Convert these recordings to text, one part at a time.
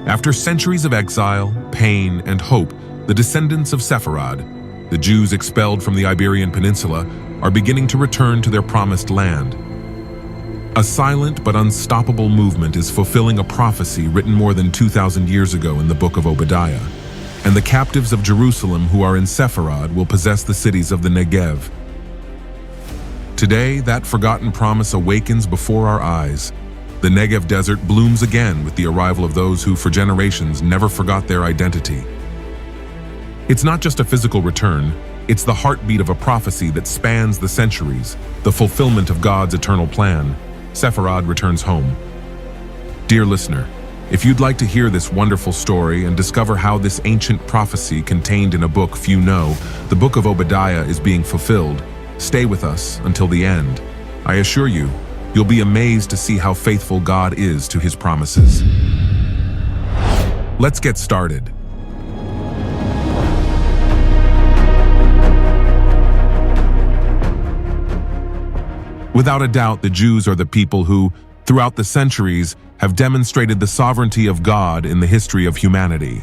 After centuries of exile, pain, and hope, the descendants of Sepharad, the Jews expelled from the Iberian Peninsula, are beginning to return to their promised land. A silent but unstoppable movement is fulfilling a prophecy written more than 2,000 years ago in the book of Obadiah. And the captives of Jerusalem who are in Sepharad will possess the cities of the Negev. Today, that forgotten promise awakens before our eyes. The Negev desert blooms again with the arrival of those who, for generations, never forgot their identity. It's not just a physical return, it's the heartbeat of a prophecy that spans the centuries, the fulfillment of God's eternal plan. Sepharad returns home. Dear listener, if you'd like to hear this wonderful story and discover how this ancient prophecy contained in a book few know, the book of Obadiah, is being fulfilled, stay with us until the end. I assure you, you'll be amazed to see how faithful God is to his promises. Let's get started. Without a doubt, the Jews are the people who, throughout the centuries, have demonstrated the sovereignty of God in the history of humanity.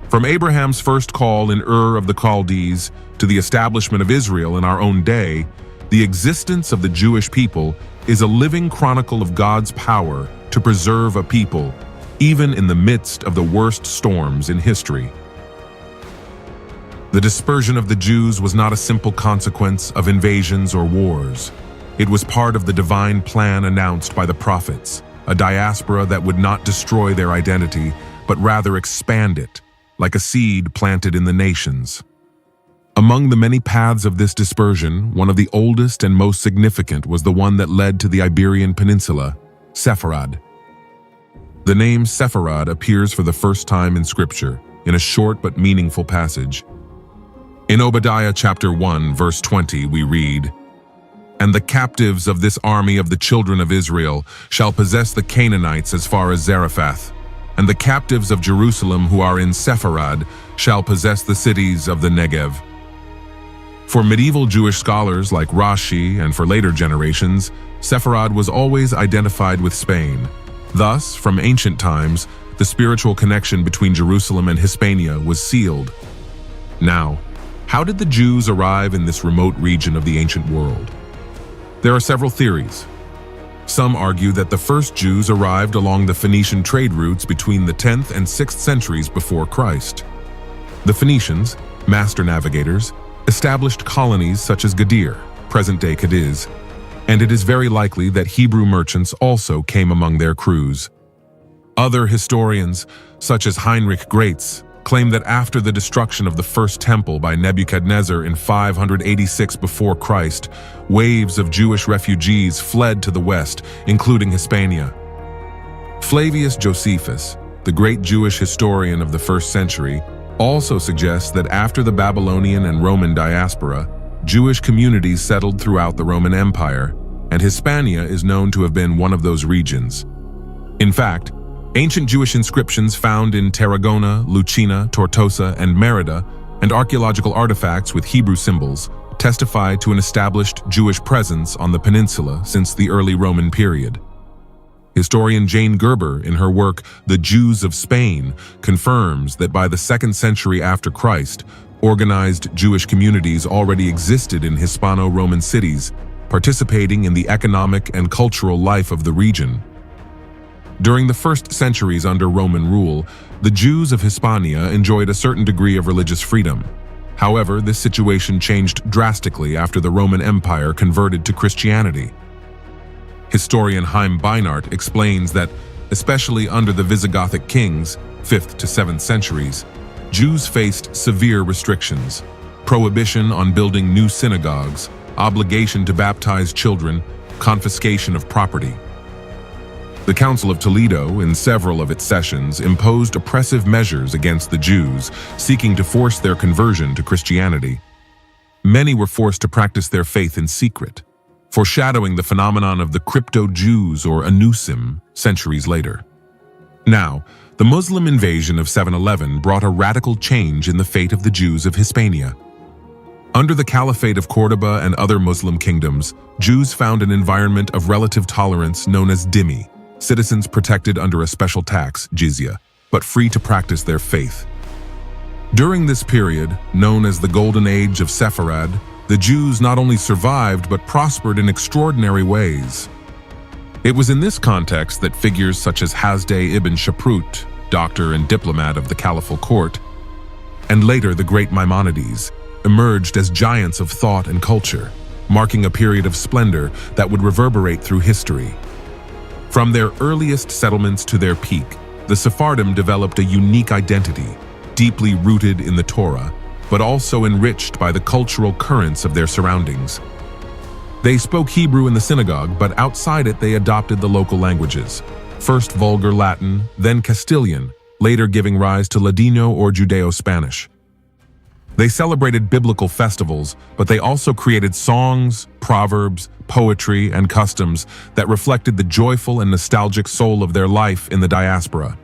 From Abraham's first call in Ur of the Chaldees to the establishment of Israel in our own day, the existence of the Jewish people is a living chronicle of God's power to preserve a people, even in the midst of the worst storms in history. The dispersion of the Jews was not a simple consequence of invasions or wars. It was part of the divine plan announced by the prophets, a diaspora that would not destroy their identity, but rather expand it, like a seed planted in the nations. Among the many paths of this dispersion, one of the oldest and most significant was the one that led to the Iberian Peninsula, Sepharad. The name Sepharad appears for the first time in Scripture, in a short but meaningful passage. In Obadiah chapter 1, verse 20, we read, "And the captives of this army of the children of Israel shall possess the Canaanites as far as Zarephath, and the captives of Jerusalem who are in Sepharad shall possess the cities of the Negev." For medieval Jewish scholars like Rashi and for later generations, Sepharad was always identified with Spain. Thus, from ancient times, the spiritual connection between Jerusalem and Hispania was sealed. Now, how did the Jews arrive in this remote region of the ancient world? There are several theories. Some argue that the first Jews arrived along the Phoenician trade routes between the 10th and 6th centuries before Christ. The Phoenicians, master navigators, established colonies such as Gadir, present-day Cadiz, and it is very likely that Hebrew merchants also came among their crews. Other historians, such as Heinrich Graetz, claim that after the destruction of the first temple by Nebuchadnezzar in 586 before Christ, waves of Jewish refugees fled to the west, including Hispania. Flavius Josephus, the great Jewish historian of the first century, also suggests that after the Babylonian and Roman diaspora, Jewish communities settled throughout the Roman Empire, and Hispania is known to have been one of those regions. In fact, ancient Jewish inscriptions found in Tarragona, Lucina, Tortosa, and Merida, and archaeological artifacts with Hebrew symbols, testify to an established Jewish presence on the peninsula since the early Roman period. Historian Jane Gerber, in her work The Jews of Spain, confirms that by the 2nd century after Christ, organized Jewish communities already existed in Hispano-Roman cities, participating in the economic and cultural life of the region. During the first centuries under Roman rule, the Jews of Hispania enjoyed a certain degree of religious freedom. However, this situation changed drastically after the Roman Empire converted to Christianity. Historian Chaim Beinart explains that, especially under the Visigothic kings, 5th to 7th centuries, Jews faced severe restrictions: prohibition on building new synagogues, obligation to baptize children, confiscation of property. The Council of Toledo, in several of its sessions, imposed oppressive measures against the Jews, seeking to force their conversion to Christianity. Many were forced to practice their faith in secret, foreshadowing the phenomenon of the crypto-Jews or Anusim centuries later. Now, the Muslim invasion of 711 brought a radical change in the fate of the Jews of Hispania. Under the Caliphate of Córdoba and other Muslim kingdoms, Jews found an environment of relative tolerance known as dhimmi, citizens protected under a special tax, jizya, but free to practice their faith. During this period, known as the Golden Age of Sepharad, the Jews not only survived but prospered in extraordinary ways. It was in this context that figures such as 𝗕𝗪𝗙𝗪𝗛𝗪, doctor and diplomat of the caliphal court, and later the great Maimonides, emerged as giants of thought and culture, marking a period of splendor that would reverberate through history. From their earliest settlements to their peak, the Sephardim developed a unique identity, deeply rooted in the Torah, but also enriched by the cultural currents of their surroundings. They spoke Hebrew in the synagogue, but outside it they adopted the local languages, first vulgar Latin, then Castilian, later giving rise to Ladino or Judeo-Spanish. They celebrated biblical festivals, but they also created songs, proverbs, poetry, and customs that reflected the joyful and nostalgic soul of their life in the diaspora.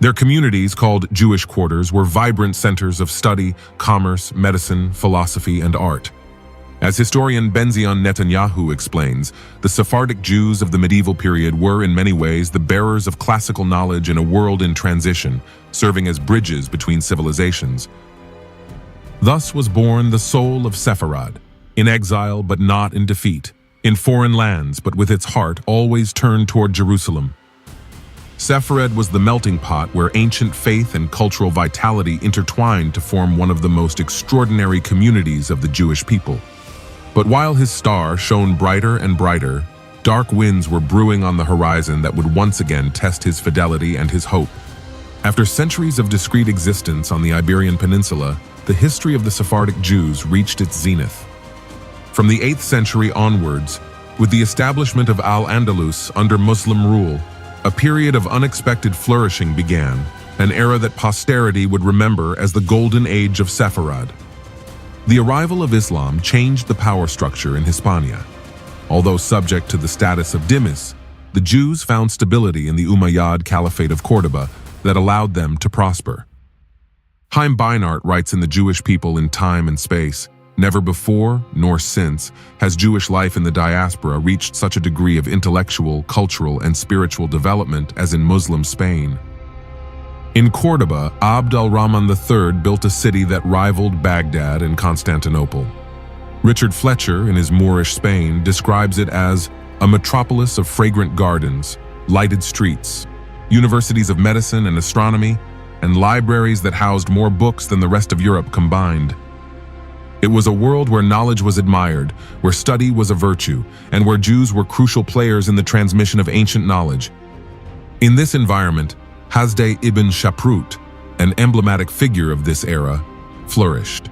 Their communities, called Jewish quarters, were vibrant centers of study, commerce, medicine, philosophy, and art. As historian Benzion Netanyahu explains, the Sephardic Jews of the medieval period were in many ways the bearers of classical knowledge in a world in transition, serving as bridges between civilizations. Thus was born the soul of Sepharad, in exile but not in defeat, in foreign lands but with its heart always turned toward Jerusalem. Sepharad was the melting pot where ancient faith and cultural vitality intertwined to form one of the most extraordinary communities of the Jewish people. But while his star shone brighter and brighter, dark winds were brewing on the horizon that would once again test his fidelity and his hope. After centuries of discrete existence on the Iberian Peninsula, the history of the Sephardic Jews reached its zenith. From the 8th century onwards, with the establishment of Al-Andalus under Muslim rule, a period of unexpected flourishing began, an era that posterity would remember as the Golden Age of Sepharad. The arrival of Islam changed the power structure in Hispania. Although subject to the status of dhimmis, the Jews found stability in the Umayyad Caliphate of Córdoba that allowed them to prosper. Chaim Beinart writes in The Jewish People in Time and Space, "Never before, nor since, has Jewish life in the diaspora reached such a degree of intellectual, cultural, and spiritual development as in Muslim Spain." In Córdoba, Abd al-Rahman III built a city that rivaled Baghdad and Constantinople. Richard Fletcher, in his Moorish Spain, describes it as a metropolis of fragrant gardens, lighted streets, universities of medicine and astronomy, and libraries that housed more books than the rest of Europe combined. It was a world where knowledge was admired, where study was a virtue, and where Jews were crucial players in the transmission of ancient knowledge. In this environment, 𝗕𝗪𝗙𝗪𝗛𝗪, an emblematic figure of this era, flourished.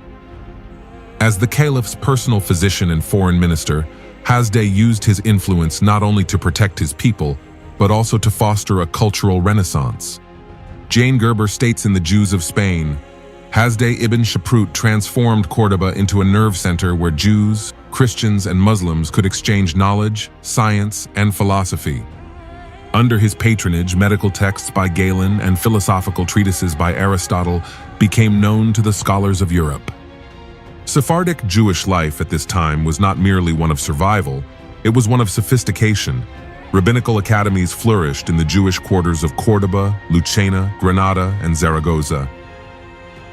As the caliph's personal physician and foreign minister, 𝗕𝗪 used his influence not only to protect his people, but also to foster a cultural renaissance. Jane Gerber states in The Jews of Spain, 𝗕𝗪𝗙𝗪𝗛𝗪 transformed Córdoba into a nerve center where Jews, Christians, and Muslims could exchange knowledge, science, and philosophy. Under his patronage, medical texts by Galen and philosophical treatises by Aristotle became known to the scholars of Europe. Sephardic Jewish life at this time was not merely one of survival, it was one of sophistication. Rabbinical academies flourished in the Jewish quarters of Córdoba, Lucena, Granada, and Zaragoza.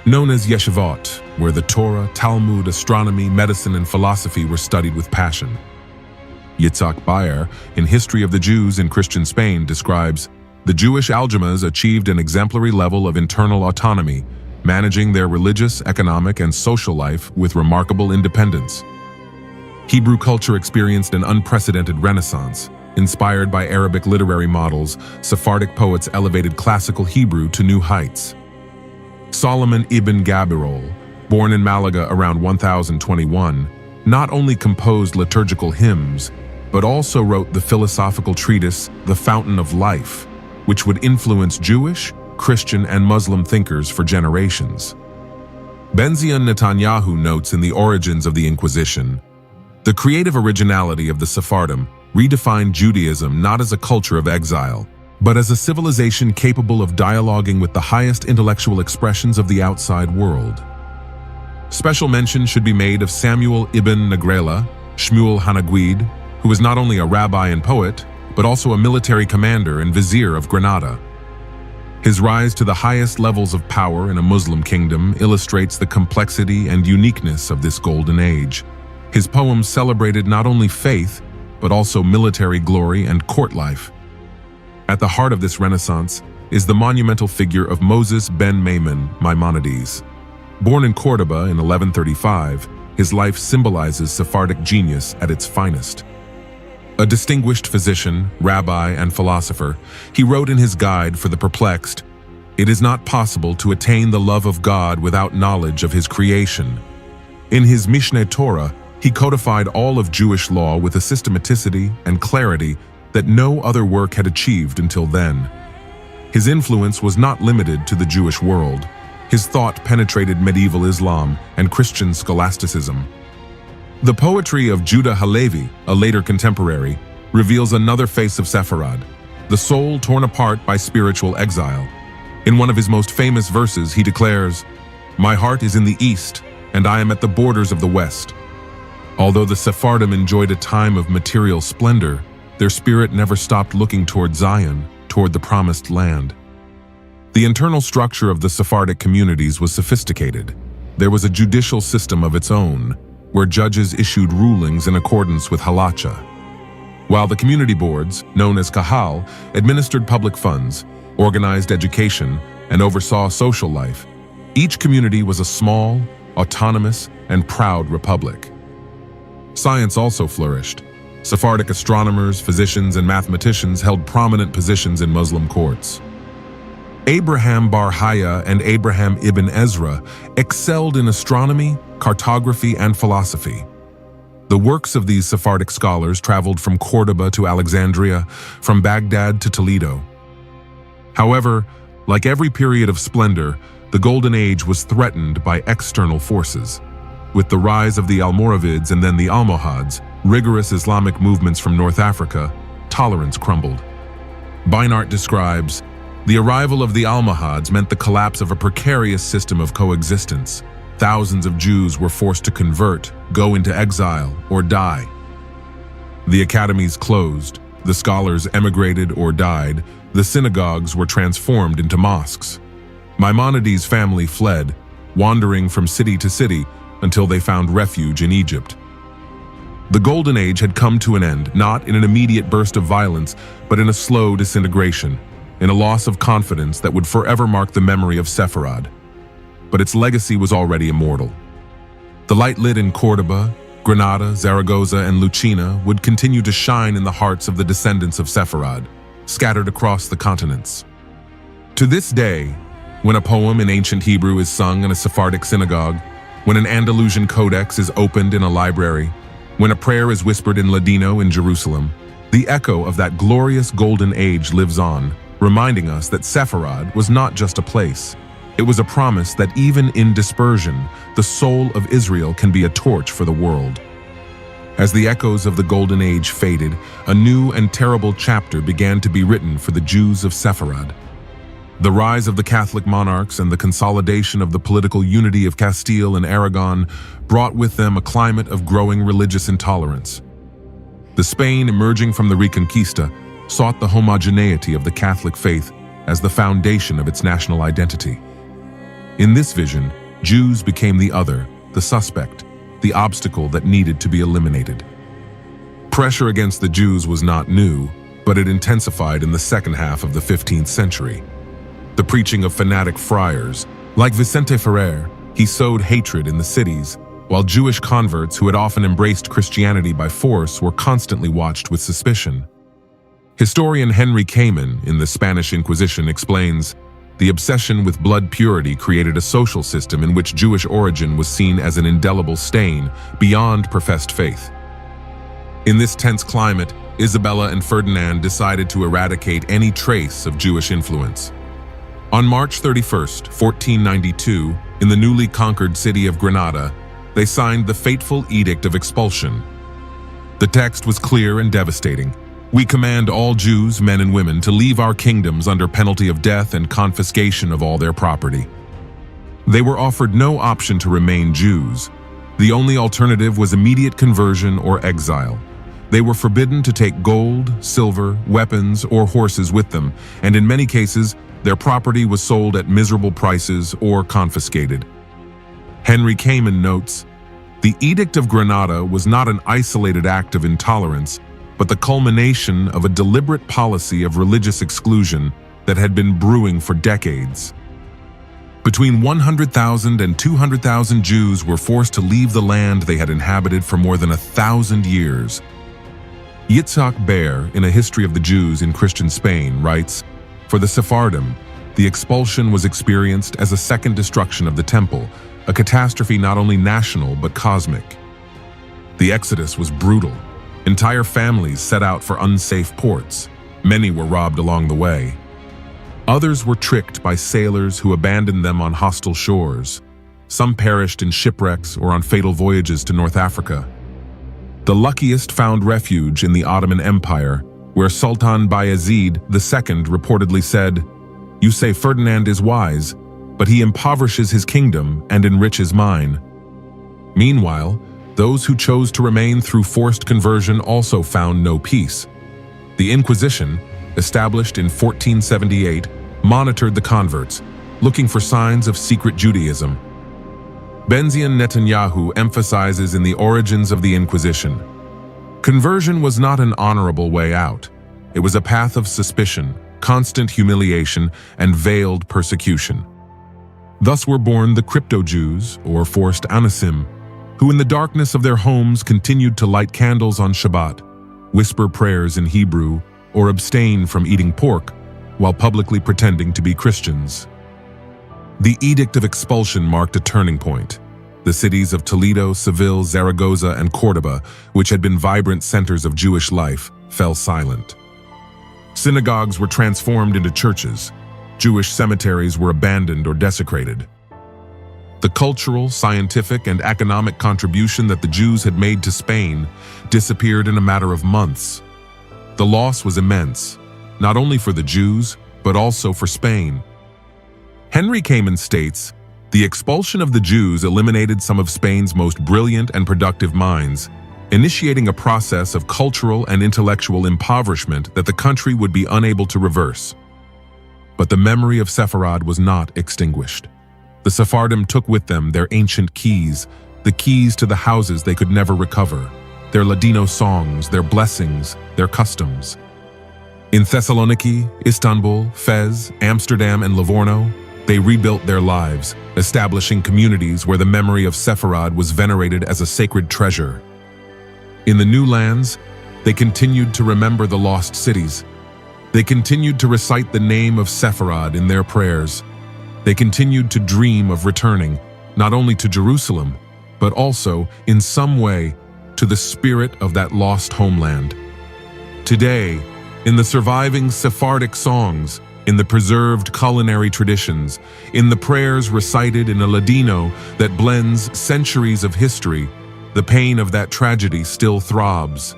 Known as yeshivot, where the Torah, Talmud, astronomy, medicine, and philosophy were studied with passion. Yitzhak Beyer, in History of the Jews in Christian Spain, describes, "The Jewish algemas achieved an exemplary level of internal autonomy, managing their religious, economic, and social life with remarkable independence." Hebrew culture experienced an unprecedented renaissance. Inspired by Arabic literary models, Sephardic poets elevated classical Hebrew to new heights. Solomon ibn Gabirol, born in Malaga around 1021, not only composed liturgical hymns, but also wrote the philosophical treatise, The Fountain of Life, which would influence Jewish, Christian, and Muslim thinkers for generations. Benzion Netanyahu notes in The Origins of the Inquisition, "The creative originality of the Sephardim redefined Judaism not as a culture of exile, but as a civilization capable of dialoguing with the highest intellectual expressions of the outside world." Special mention should be made of Samuel ibn Negrela, Shmuel Hanaguid, who was not only a rabbi and poet, but also a military commander and vizier of Granada. His rise to the highest levels of power in a Muslim kingdom illustrates the complexity and uniqueness of this golden age. His poems celebrated not only faith, but also military glory and court life. At the heart of this renaissance is the monumental figure of Moses ben Maimonides. Born in Córdoba in 1135, his life symbolizes Sephardic genius at its finest. A distinguished physician, rabbi, and philosopher, he wrote in his Guide for the Perplexed, "It is not possible to attain the love of God without knowledge of his creation." In his Mishneh Torah, he codified all of Jewish law with a systematicity and clarity that no other work had achieved until then. His influence was not limited to the Jewish world. His thought penetrated medieval Islam and Christian scholasticism. The poetry of Judah Halevi, a later contemporary, reveals another face of Sepharad, the soul torn apart by spiritual exile. In one of his most famous verses, he declares, "My heart is in the east, and I am at the borders of the west." Although the Sephardim enjoyed a time of material splendor, their spirit never stopped looking toward Zion, toward the promised land. The internal structure of the Sephardic communities was sophisticated. There was a judicial system of its own, where judges issued rulings in accordance with halacha. While the community boards, known as kahal, administered public funds, organized education, and oversaw social life, each community was a small, autonomous, and proud republic. Science also flourished. Sephardic astronomers, physicians, and mathematicians held prominent positions in Muslim courts. Abraham bar Haya and Abraham ibn Ezra excelled in astronomy, cartography, and philosophy. The works of these Sephardic scholars traveled from Córdoba to Alexandria, from Baghdad to Toledo. However, like every period of splendor, the Golden Age was threatened by external forces. With the rise of the Almoravids and then the Almohads, rigorous Islamic movements from North Africa, tolerance crumbled. Beinart describes, "The arrival of the Almohads meant the collapse of a precarious system of coexistence. Thousands of Jews were forced to convert, go into exile, or die. The academies closed, the scholars emigrated or died, the synagogues were transformed into mosques. Maimonides' family fled, wandering from city to city until they found refuge in Egypt." The Golden Age had come to an end, not in an immediate burst of violence, but in a slow disintegration, in a loss of confidence that would forever mark the memory of Sepharad. But its legacy was already immortal. The light lit in Córdoba, Granada, Zaragoza, and Lucena would continue to shine in the hearts of the descendants of Sepharad, scattered across the continents. To this day, when a poem in ancient Hebrew is sung in a Sephardic synagogue, when an Andalusian codex is opened in a library, when a prayer is whispered in Ladino in Jerusalem, the echo of that glorious Golden Age lives on, reminding us that Sepharad was not just a place. It was a promise that even in dispersion, the soul of Israel can be a torch for the world. As the echoes of the Golden Age faded, a new and terrible chapter began to be written for the Jews of Sepharad. The rise of the Catholic monarchs and the consolidation of the political unity of Castile and Aragon brought with them a climate of growing religious intolerance. The Spain emerging from the Reconquista sought the homogeneity of the Catholic faith as the foundation of its national identity. In this vision, Jews became the other, the suspect, the obstacle that needed to be eliminated. Pressure against the Jews was not new, but it intensified in the second half of the 15th century. The preaching of fanatic friars, like Vicente Ferrer, he sowed hatred in the cities, while Jewish converts who had often embraced Christianity by force were constantly watched with suspicion. Historian Henry Kamen in the Spanish Inquisition explains, "The obsession with blood purity created a social system in which Jewish origin was seen as an indelible stain beyond professed faith." In this tense climate, Isabella and Ferdinand decided to eradicate any trace of Jewish influence. On March 31, 1492, in the newly conquered city of Granada, they signed the fateful Edict of Expulsion. The text was clear and devastating. "We command all Jews, men and women, to leave our kingdoms under penalty of death and confiscation of all their property." They were offered no option to remain Jews. The only alternative was immediate conversion or exile. They were forbidden to take gold, silver, weapons, or horses with them, and in many cases, their property was sold at miserable prices or confiscated. Henry Kamen notes, "The Edict of Granada was not an isolated act of intolerance, but the culmination of a deliberate policy of religious exclusion that had been brewing for decades. Between 100,000 and 200,000 Jews were forced to leave the land they had inhabited for more than 1,000 years. 𝗕𝗘𝗪𝗏, in A History of the Jews in Christian Spain, writes, "For the Sephardim, the expulsion was experienced as a second destruction of the temple, a catastrophe not only national but cosmic. The exodus was brutal. Entire families set out for unsafe ports. Many were robbed along the way. Others were tricked by sailors who abandoned them on hostile shores. Some perished in shipwrecks or on fatal voyages to North Africa. The luckiest found refuge in the Ottoman Empire, where Sultan Bayezid II reportedly said, 'You say Ferdinand is wise, but he impoverishes his kingdom and enriches mine.' Meanwhile, those who chose to remain through forced conversion also found no peace. The Inquisition, established in 1478, monitored the converts, looking for signs of secret Judaism. Benjamin Netanyahu emphasizes in The Origins of the Inquisition, conversion was not an honorable way out. It was a path of suspicion, constant humiliation, and veiled persecution. Thus were born the crypto-Jews, or forced anisim, who in the darkness of their homes continued to light candles on Shabbat, whisper prayers in Hebrew, or abstain from eating pork, while publicly pretending to be Christians. The Edict of Expulsion marked a turning point. The cities of Toledo, Seville, Zaragoza, and Córdoba, which had been vibrant centers of Jewish life, fell silent. Synagogues were transformed into churches. Jewish cemeteries were abandoned or desecrated. The cultural, scientific, and economic contribution that the Jews had made to Spain disappeared in a matter of months. The loss was immense, not only for the Jews, but also for Spain. Henry Kamen states, "The expulsion of the Jews eliminated some of Spain's most brilliant and productive minds, initiating a process of cultural and intellectual impoverishment that the country would be unable to reverse." But the memory of Sepharad was not extinguished. The Sephardim took with them their ancient keys, the keys to the houses they could never recover, their Ladino songs, their blessings, their customs. In Thessaloniki, Istanbul, Fez, Amsterdam, and Livorno, they rebuilt their lives, establishing communities where the memory of Sepharad was venerated as a sacred treasure. In the new lands, they continued to remember the lost cities. They continued to recite the name of Sepharad in their prayers. They continued to dream of returning, not only to Jerusalem, but also, in some way, to the spirit of that lost homeland. Today, in the surviving Sephardic songs, in the preserved culinary traditions, in the prayers recited in a Ladino that blends centuries of history, the pain of that tragedy still throbs,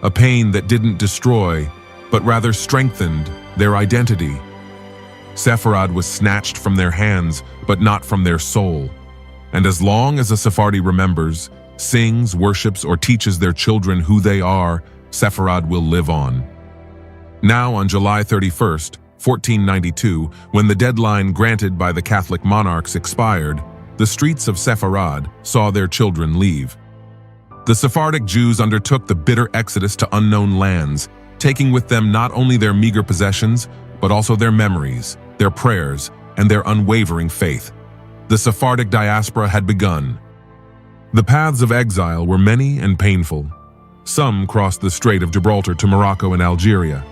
a pain that didn't destroy, but rather strengthened their identity. Sepharad was snatched from their hands, but not from their soul. And as long as a Sephardi remembers, sings, worships, or teaches their children who they are, Sepharad will live on. Now, on July 31st, 1492, when the deadline granted by the Catholic monarchs expired, the streets of Sepharad saw their children leave. The Sephardic Jews undertook the bitter exodus to unknown lands, taking with them not only their meager possessions, but also their memories, their prayers, and their unwavering faith. The Sephardic diaspora had begun. The paths of exile were many and painful. Some crossed the Strait of Gibraltar to Morocco and Algeria.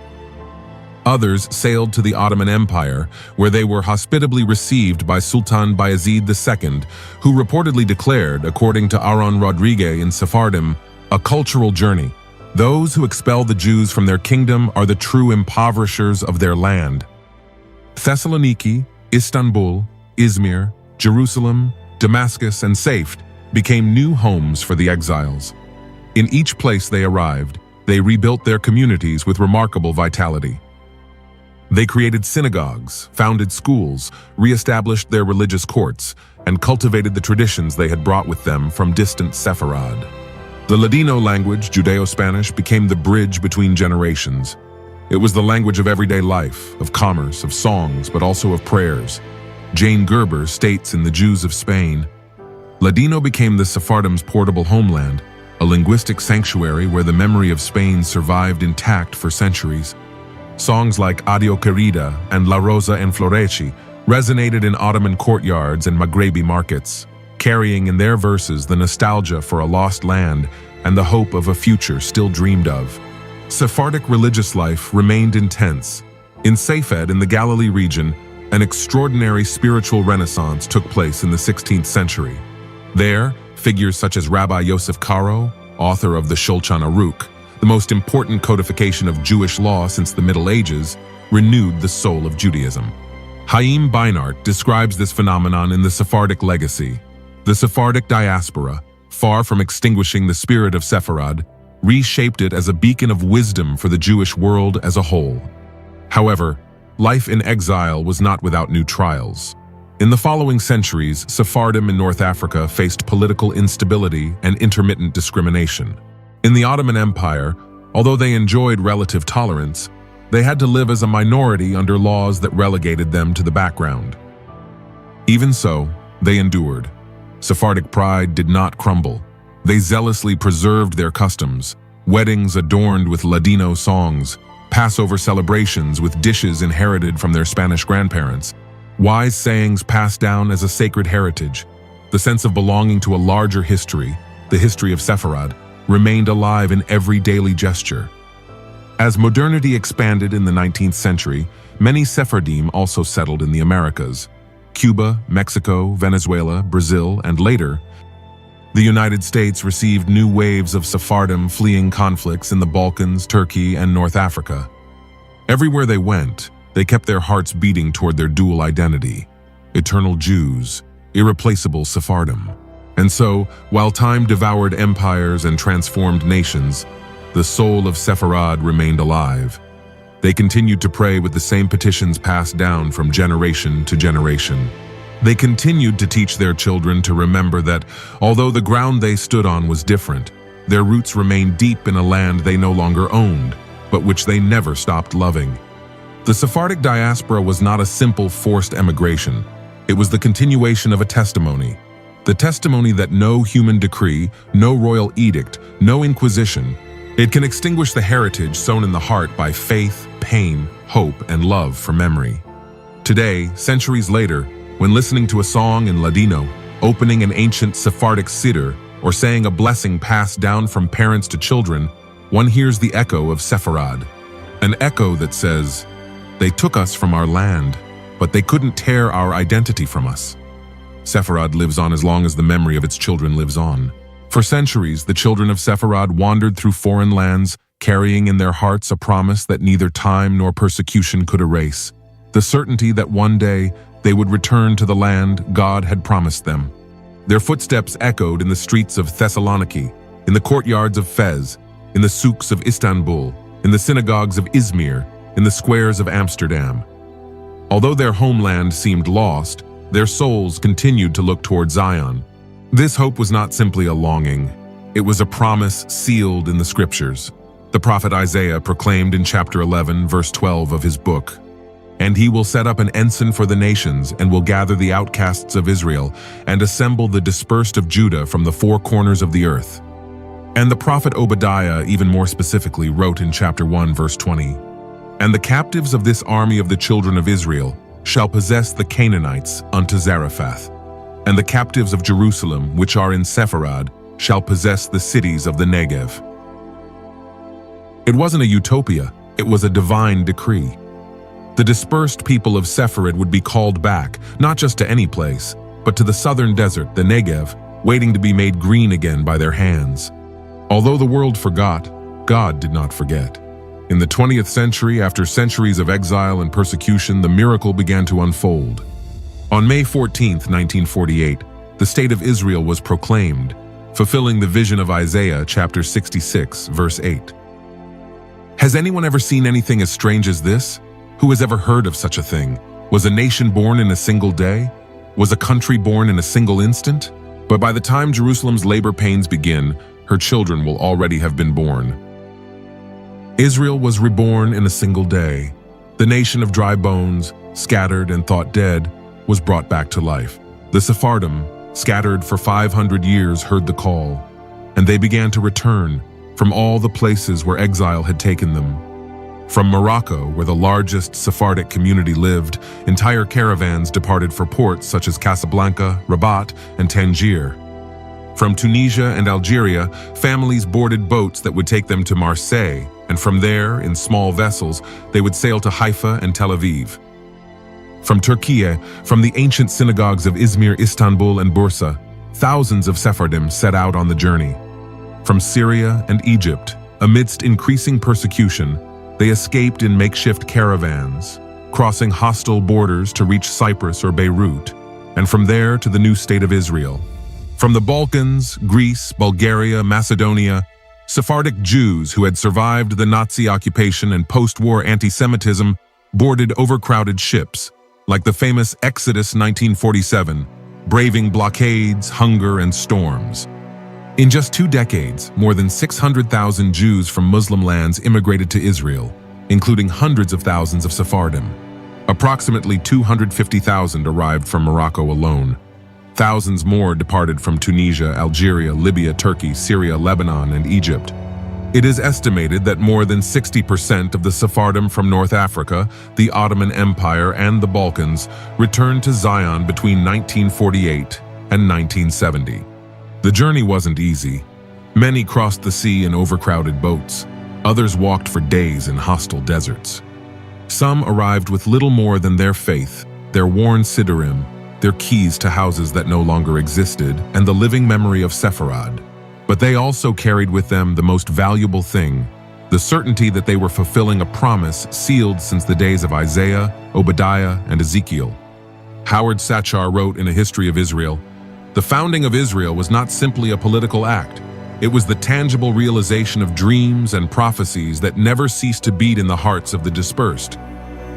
Others sailed to the Ottoman Empire, where they were hospitably received by Sultan Bayezid II, who reportedly declared, according to Aaron Rodriguez in Sephardim, a cultural journey. Those who expel the Jews from their kingdom are the true impoverishers of their land. Thessaloniki, Istanbul, Izmir, Jerusalem, Damascus, and Safed became new homes for the exiles. In each place they arrived, they rebuilt their communities with remarkable vitality. They created synagogues, founded schools, re-established their religious courts, and cultivated the traditions they had brought with them from distant Sepharad. The Ladino language, Judeo-Spanish, became the bridge between generations. It was the language of everyday life, of commerce, of songs, but also of prayers. Jane Gerber states in The Jews of Spain, Ladino became the Sephardim's portable homeland, a linguistic sanctuary where the memory of Spain survived intact for centuries. Songs like Adio Querida and La Rosa en Florechi resonated in Ottoman courtyards and Maghrebi markets, carrying in their verses the nostalgia for a lost land and the hope of a future still dreamed of. Sephardic religious life remained intense. In Safed, in the Galilee region, an extraordinary spiritual renaissance took place in the 16th century. There, figures such as Rabbi Yosef Karo, author of the Shulchan Aruch, the most important codification of Jewish law since the Middle Ages, renewed the soul of Judaism. Chaim Beinart describes this phenomenon in the Sephardic legacy. The Sephardic diaspora, far from extinguishing the spirit of Sepharad, reshaped it as a beacon of wisdom for the Jewish world as a whole. However, life in exile was not without new trials. In the following centuries, Sephardim in North Africa faced political instability and intermittent discrimination. In the Ottoman Empire, although they enjoyed relative tolerance, they had to live as a minority under laws that relegated them to the background. Even so, they endured. Sephardic pride did not crumble. They zealously preserved their customs, weddings adorned with Ladino songs, Passover celebrations with dishes inherited from their Spanish grandparents, wise sayings passed down as a sacred heritage. The sense of belonging to a larger history, the history of Sepharad, remained alive in every daily gesture. As modernity expanded in the 19th century, many Sephardim also settled in the Americas. Cuba, Mexico, Venezuela, Brazil, and later, the United States received new waves of Sephardim fleeing conflicts in the Balkans, Turkey, and North Africa. Everywhere they went, they kept their hearts beating toward their dual identity: eternal Jews, irreplaceable Sephardim. And so, while time devoured empires and transformed nations, the soul of Sepharad remained alive. They continued to pray with the same petitions passed down from generation to generation. They continued to teach their children to remember that, although the ground they stood on was different, their roots remained deep in a land they no longer owned, but which they never stopped loving. The Sephardic diaspora was not a simple forced emigration. It was the continuation of a testimony. The testimony that no human decree, no royal edict, no inquisition, it can extinguish the heritage sown in the heart by faith, pain, hope, and love for memory. Today, centuries later, when listening to a song in Ladino, opening an ancient Sephardic siddur, or saying a blessing passed down from parents to children, one hears the echo of Sepharad. An echo that says, "They took us from our land, but they couldn't tear our identity from us." Sepharad lives on as long as the memory of its children lives on. For centuries, the children of Sepharad wandered through foreign lands, carrying in their hearts a promise that neither time nor persecution could erase. The certainty that one day they would return to the land God had promised them. Their footsteps echoed in the streets of Thessaloniki, in the courtyards of Fez, in the souks of Istanbul, in the synagogues of Izmir, in the squares of Amsterdam. Although their homeland seemed lost, their souls continued to look toward Zion. This hope was not simply a longing. It was a promise sealed in the scriptures. The prophet Isaiah proclaimed in chapter 11, verse 12 of his book, "And he will set up an ensign for the nations, and will gather the outcasts of Israel, and assemble the dispersed of Judah from the four corners of the earth." And the prophet Obadiah, even more specifically, wrote in chapter 1, verse 20, "And the captives of this army of the children of Israel shall possess the Canaanites unto Zarephath, and the captives of Jerusalem, which are in Sepharad, shall possess the cities of the Negev." It wasn't a utopia, it was a divine decree. The dispersed people of Sepharad would be called back, not just to any place, but to the southern desert, the Negev, waiting to be made green again by their hands. Although the world forgot, God did not forget. In the 20th century, after centuries of exile and persecution, the miracle began to unfold. On May 14, 1948, the State of Israel was proclaimed, fulfilling the vision of Isaiah chapter 66, verse 8. Has anyone ever seen anything as strange as this? Who has ever heard of such a thing? Was a nation born in a single day? Was a country born in a single instant? But by the time Jerusalem's labor pains begin, her children will already have been born. Israel was reborn in a single day. The nation of dry bones, scattered and thought dead, was brought back to life. The Sephardim, scattered for 500 years, heard the call, and they began to return from all the places where exile had taken them. From Morocco, where the largest Sephardic community lived, entire caravans departed for ports such as Casablanca, Rabat, and Tangier. From Tunisia and Algeria, families boarded boats that would take them to Marseille, and from there, in small vessels, they would sail to Haifa and Tel Aviv. From Turkey, from the ancient synagogues of Izmir, Istanbul, and Bursa, thousands of Sephardim set out on the journey. From Syria and Egypt, amidst increasing persecution, they escaped in makeshift caravans, crossing hostile borders to reach Cyprus or Beirut, and from there to the new state of Israel. From the Balkans, Greece, Bulgaria, Macedonia, Sephardic Jews who had survived the Nazi occupation and post-war anti-Semitism boarded overcrowded ships, like the famous Exodus 1947, braving blockades, hunger, and storms. In just 2 decades, more than 600,000 Jews from Muslim lands immigrated to Israel, including hundreds of thousands of Sephardim. Approximately 250,000 arrived from Morocco alone. Thousands more departed from Tunisia, Algeria, Libya, Turkey, Syria, Lebanon, and Egypt. It is estimated that more than 60% of the Sephardim from North Africa, the Ottoman Empire, and the Balkans returned to Zion between 1948 and 1970. The journey wasn't easy. Many crossed the sea in overcrowded boats. Others walked for days in hostile deserts. Some arrived with little more than their faith, their worn siddurim, their keys to houses that no longer existed, and the living memory of Sepharad. But they also carried with them the most valuable thing, the certainty that they were fulfilling a promise sealed since the days of Isaiah, Obadiah, and Ezekiel. 𝗕𝗘𝗪𝗧 wrote in A History of Israel, "The founding of Israel was not simply a political act. It was the tangible realization of dreams and prophecies that never ceased to beat in the hearts of the dispersed."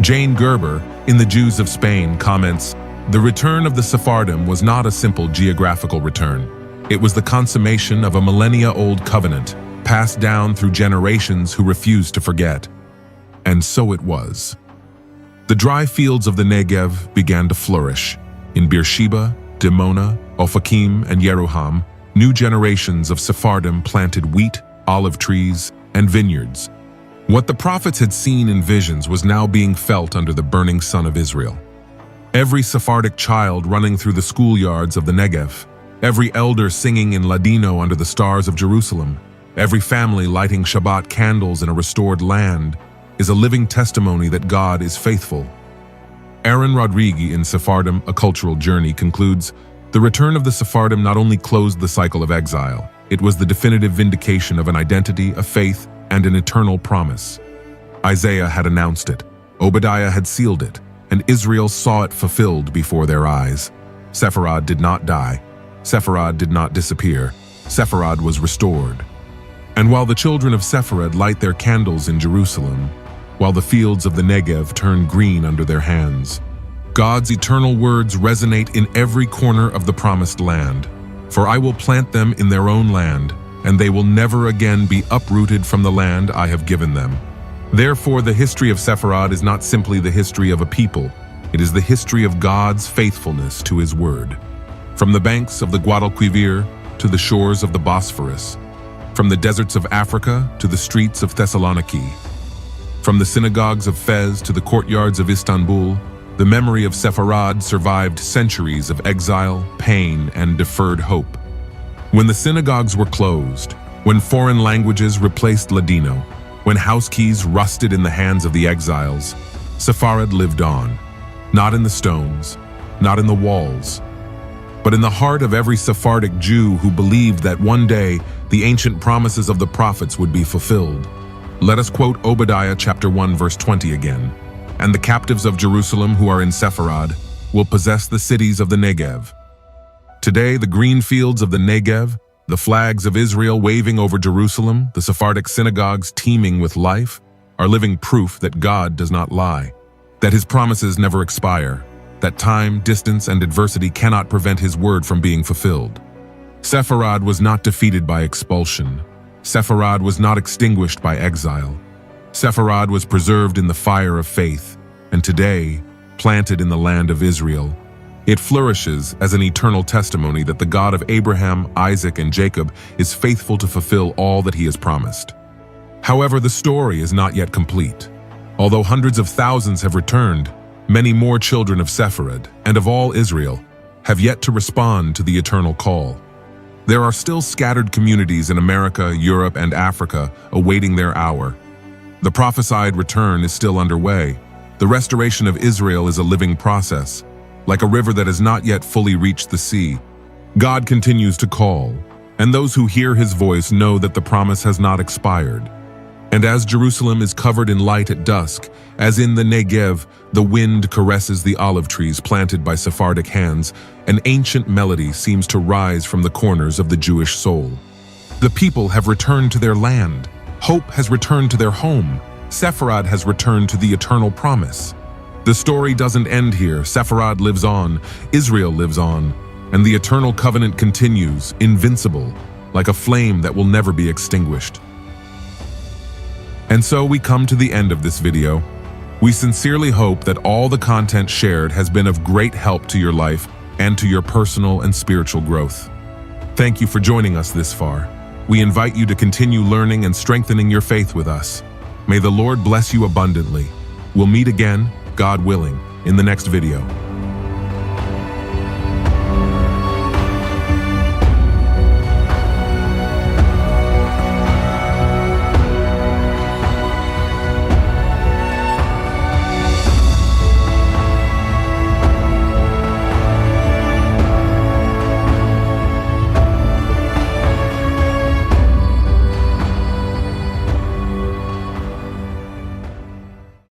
Jane Gerber, in The Jews of Spain, comments, "The return of the Sephardim was not a simple geographical return. It was the consummation of a millennia-old covenant, passed down through generations who refused to forget." And so it was. The dry fields of the Negev began to flourish. In Beersheba, Dimona, Ofakim, and Yeruham, new generations of Sephardim planted wheat, olive trees, and vineyards. What the prophets had seen in visions was now being felt under the burning sun of Israel. Every Sephardic child running through the schoolyards of the Negev, every elder singing in Ladino under the stars of Jerusalem, every family lighting Shabbat candles in a restored land, is a living testimony that God is faithful. Aaron Rodriguez in Sephardim, A Cultural Journey concludes, "The return of the Sephardim not only closed the cycle of exile, it was the definitive vindication of an identity, a faith, and an eternal promise. Isaiah had announced it, Obadiah had sealed it, and Israel saw it fulfilled before their eyes. Sepharad did not die. Sepharad did not disappear. Sepharad was restored. And while the children of Sepharad light their candles in Jerusalem, while the fields of the Negev turn green under their hands, God's eternal words resonate in every corner of the promised land. For I will plant them in their own land, and they will never again be uprooted from the land I have given them." Therefore, the history of Sepharad is not simply the history of a people. It is the history of God's faithfulness to His word. From the banks of the Guadalquivir to the shores of the Bosphorus, from the deserts of Africa to the streets of Thessaloniki, from the synagogues of Fez to the courtyards of Istanbul, the memory of Sepharad survived centuries of exile, pain, and deferred hope. When the synagogues were closed, when foreign languages replaced Ladino, when house keys rusted in the hands of the exiles, Sepharad lived on, not in the stones, not in the walls, but in the heart of every Sephardic Jew who believed that one day the ancient promises of the prophets would be fulfilled. Let us quote Obadiah chapter 1 verse 20 again. "And the captives of Jerusalem who are in Sepharad will possess the cities of the Negev." Today, the green fields of the Negev, the flags of Israel waving over Jerusalem, the Sephardic synagogues teeming with life, are living proof that God does not lie, that His promises never expire, that time, distance, and adversity cannot prevent His word from being fulfilled. Sepharad was not defeated by expulsion. Sepharad was not extinguished by exile. Sepharad was preserved in the fire of faith, and today, planted in the land of Israel. It flourishes as an eternal testimony that the God of Abraham, Isaac, and Jacob is faithful to fulfill all that he has promised. However, the story is not yet complete. Although hundreds of thousands have returned, many more children of Sepharad and of all Israel have yet to respond to the eternal call. There are still scattered communities in America, Europe, and Africa awaiting their hour. The prophesied return is still underway. The restoration of Israel is a living process. Like a river that has not yet fully reached the sea, God continues to call, and those who hear his voice know that the promise has not expired. And as Jerusalem is covered in light at dusk, as in the Negev, the wind caresses the olive trees planted by Sephardic hands, an ancient melody seems to rise from the corners of the Jewish soul. The people have returned to their land. Hope has returned to their home. Sepharad has returned to the eternal promise. The story doesn't end here. Sepharad lives on, Israel lives on, and the eternal covenant continues, invincible, like a flame that will never be extinguished. And so we come to the end of this video. We sincerely hope that all the content shared has been of great help to your life and to your personal and spiritual growth. Thank you for joining us this far. We invite you to continue learning and strengthening your faith with us. May the Lord bless you abundantly. We'll meet again, God willing, in the next video.